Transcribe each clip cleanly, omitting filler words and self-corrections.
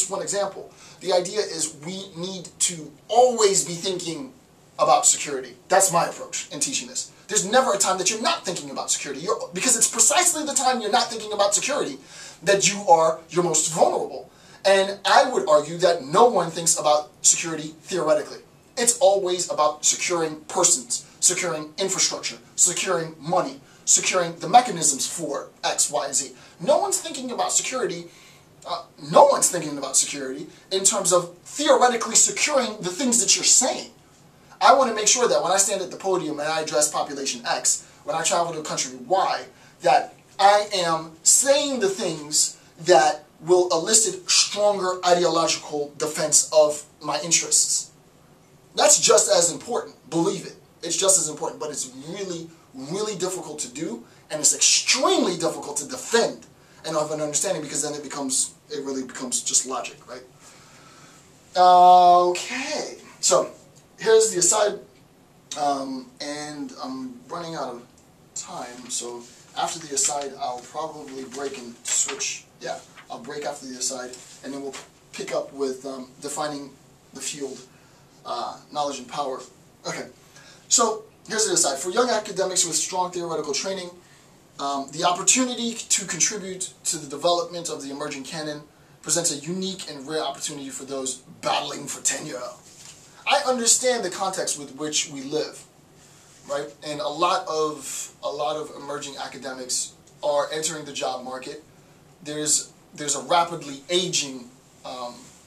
just one example. The idea is we need to always be thinking about security. That's my approach in teaching this. There's never a time that you're not thinking about security, because it's precisely the time you're not thinking about security that you are your most vulnerable. And I would argue that no one thinks about security theoretically. It's always about securing persons, securing infrastructure, securing money, securing the mechanisms for X, Y, Z. No one's thinking about security. No one's thinking about security in terms of theoretically securing the things that you're saying. I want to make sure that when I stand at the podium and I address population X, when I travel to country Y, that I am saying the things that will elicit stronger ideological defense of my interests. That's just as important, believe it. It's just as important, but it's really, really difficult to do, and it's extremely difficult to defend and have an understanding, because then it really becomes just logic, right? Okay, so here's the aside, and I'm running out of time, so after the aside I'll probably break and switch. Yeah, I'll break after the aside, and then we'll pick up with defining the field, knowledge and power. Okay, so here's the aside. For young academics with strong theoretical training, the opportunity to contribute to the development of the emerging canon presents a unique and rare opportunity for those battling for tenure. I understand the context with which we live, right? And a lot of emerging academics are entering the job market. There's a rapidly aging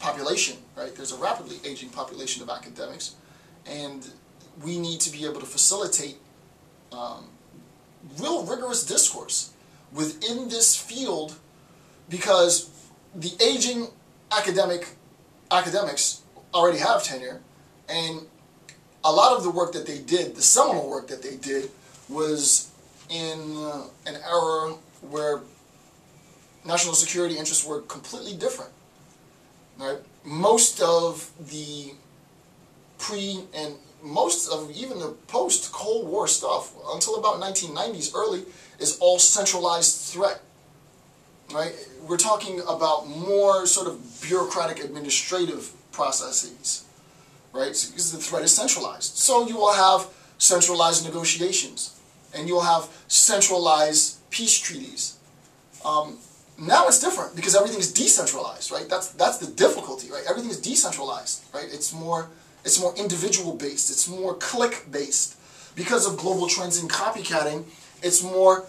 population, right? There's a rapidly aging population of academics, and we need to be able to facilitate real rigorous discourse within this field, because the aging academics already have tenure, and a lot of the work that they did, the seminal work that they did, was in an era where national security interests were completely different, right? Most of the and most of even the post-Cold War stuff, until about 1990s early, is all centralized threat, right? We're talking about more sort of bureaucratic administrative processes, right? Because the threat is centralized. So you will have centralized negotiations, and you'll have centralized peace treaties. Now it's different because everything's decentralized, right? That's the difficulty, right? Everything's decentralized, right? It's more individual-based. It's more clique-based. Because of global trends in copycatting, it's more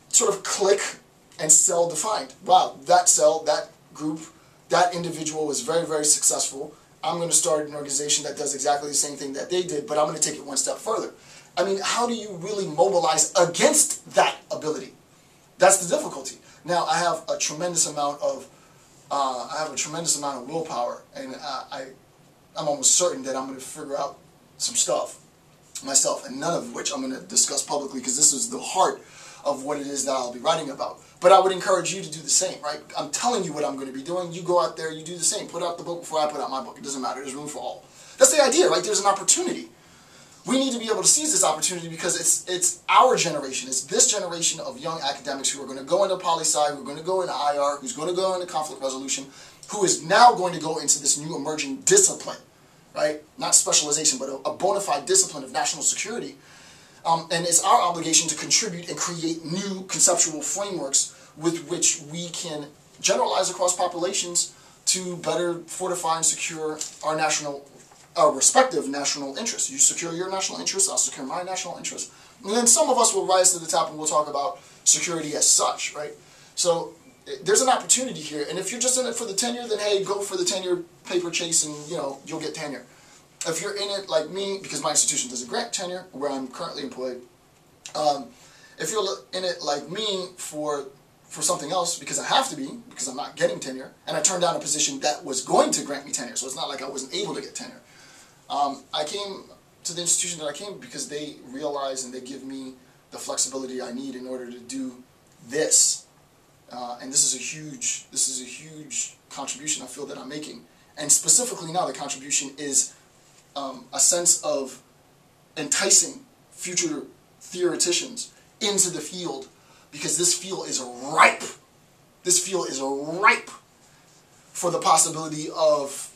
sort of clique and cell-defined. Wow, that cell, that group, that individual was very, very successful. I'm going to start an organization that does exactly the same thing that they did, but I'm going to take it one step further. I mean, how do you really mobilize against that ability? That's the difficulty. Now, I have a tremendous amount of willpower, and I'm almost certain that I'm going to figure out some stuff myself, and none of which I'm going to discuss publicly, because this is the heart of what it is that I'll be writing about. But I would encourage you to do the same, right? I'm telling you what I'm going to be doing. You go out there, you do the same. Put out the book before I put out my book. It doesn't matter. There's room for all. That's the idea, right? There's an opportunity. We need to be able to seize this opportunity, because it's our generation. It's this generation of young academics who are going to go into poli-sci, who are going to go into IR, who's going to go into conflict resolution, who is now going to go into this new emerging discipline, right? Not specialization, but a bona fide discipline of national security. And it's our obligation to contribute and create new conceptual frameworks with which we can generalize across populations to better fortify and secure our respective national interests. You secure your national interests, I'll secure my national interests. And then some of us will rise to the top and we'll talk about security as such, right? So there's an opportunity here, and if you're just in it for the tenure, then hey, go for the tenure paper chase and, you know, you'll get tenure. If you're in it like me, because my institution doesn't grant tenure, where I'm currently employed, if you're in it like me for something else, because I have to be, because I'm not getting tenure, and I turned down a position that was going to grant me tenure, so it's not like I wasn't able to get tenure. I came to the institution that I came because they realize and they give me the flexibility I need in order to do this. And this is a huge contribution I feel that I'm making. And specifically now, the contribution is a sense of enticing future theoreticians into the field, because this field is ripe. This field is ripe for the possibility of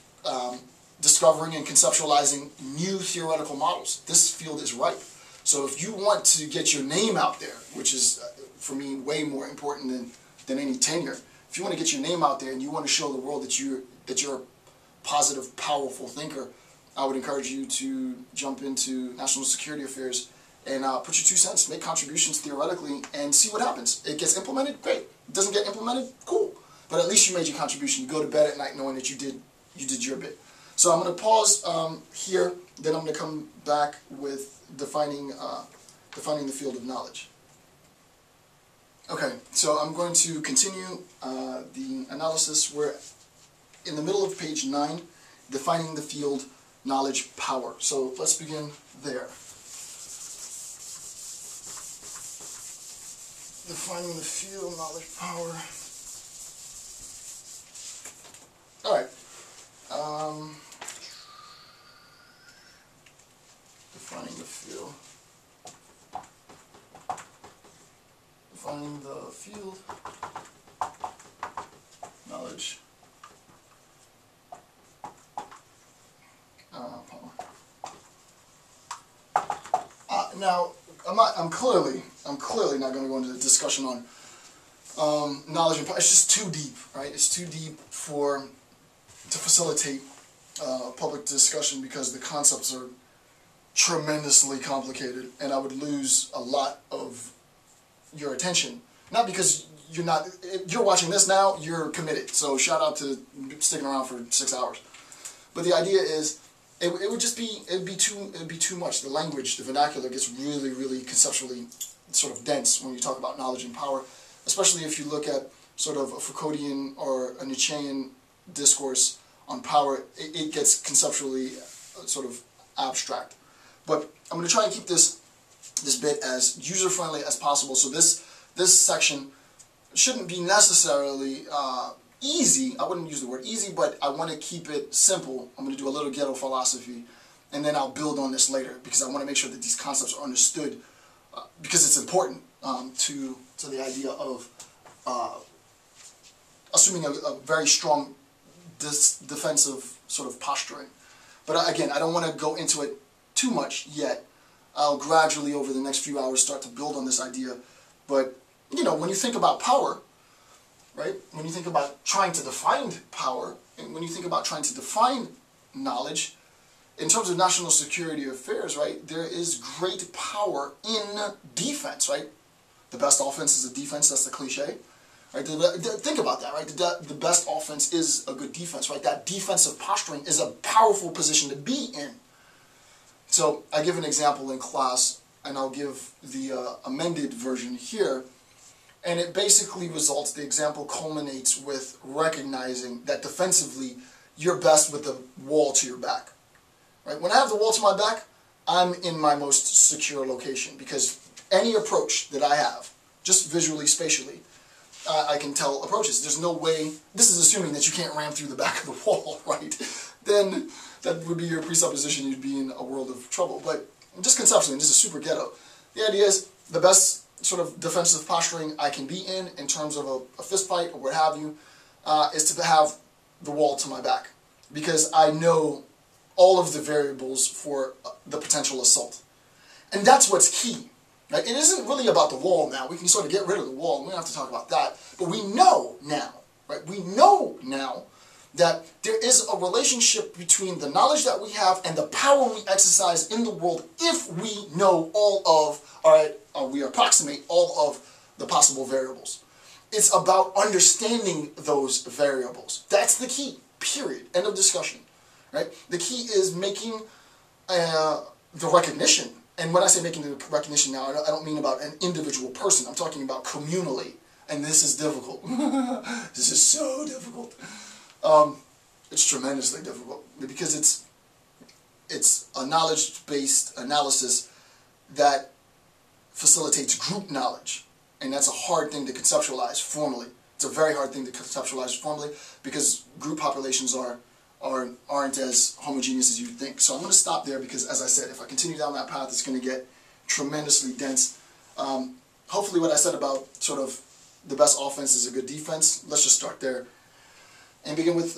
discovering and conceptualizing new theoretical models. This field is ripe. So if you want to get your name out there, which is, for me, way more important than any tenure, if you want to get your name out there and you want to show the world that you're a positive, powerful thinker, I would encourage you to jump into national security affairs and put your 2 cents, make contributions theoretically, and see what happens. It gets implemented, great. It doesn't get implemented, cool. But at least you made your contribution. You go to bed at night knowing that you did your bit. So I'm going to pause here, then I'm going to come back with defining the field of knowledge. Okay, so I'm going to continue the analysis. We're in the middle of page 9, defining the field knowledge power. So let's begin there. Defining the field knowledge power. All right. Defining the field. Defining the field knowledge power. Now, I'm clearly not going to go into the discussion on knowledge and power. It's just too deep, right? It's too deep to facilitate public discussion because the concepts are tremendously complicated, and I would lose a lot of your attention. Not because if you're watching this now, you're committed. So shout out to sticking around for 6 hours. But the idea is, it would be too much. The language, the vernacular gets really, really conceptually sort of dense when you talk about knowledge and power, especially if you look at sort of a Foucauldian or a Nietzschean discourse on power. It gets conceptually sort of abstract. But I'm going to try and keep this bit as user-friendly as possible. So this section shouldn't be necessarily easy. I wouldn't use the word easy, but I want to keep it simple. I'm going to do a little ghetto philosophy, and then I'll build on this later because I want to make sure that these concepts are understood because it's important to the idea of assuming a very strong defensive sort of posturing. But again, I don't want to go into it too much yet. I'll gradually over the next few hours start to build on this idea. But you know, when you think about power, right? When you think about trying to define power, and when you think about trying to define knowledge, in terms of national security affairs, right? There is great power in defense, right? The best offense is a defense. That's the cliche. Right? Think about that, right? The best offense is a good defense, right? That defensive posturing is a powerful position to be in. So I give an example in class, and I'll give the amended version here, and it basically results, the example culminates with recognizing that defensively, you're best with the wall to your back. Right? When I have the wall to my back, I'm in my most secure location, because any approach that I have, just visually, spatially, I can tell approaches. There's no way, this is assuming that you can't ram through the back of the wall, right? Then that would be your presupposition, you'd be in a world of trouble. But just conceptually, this is super ghetto. The idea is the best sort of defensive posturing I can be in terms of a fist fight or what have you, is to have the wall to my back. Because I know all of the variables for the potential assault. And that's what's key. Right? It isn't really about the wall now. We can sort of get rid of the wall. We don't have to talk about that. But we know now, right? We know now that there is a relationship between the knowledge that we have and the power we exercise in the world if we know all of, we approximate all of the possible variables. It's about understanding those variables. That's the key, period. End of discussion. Right? The key is making the recognition. And when I say making the recognition now, I don't mean about an individual person. I'm talking about communally. And this is difficult. This is so difficult. It's tremendously difficult because it's a knowledge-based analysis that facilitates group knowledge. And that's a hard thing to conceptualize formally. It's a very hard thing to conceptualize formally because group populations aren't as homogeneous as you think. So I'm going to stop there because, as I said, if I continue down that path, it's going to get tremendously dense. Hopefully what I said about sort of the best offense is a good defense, let's just start there. and begin with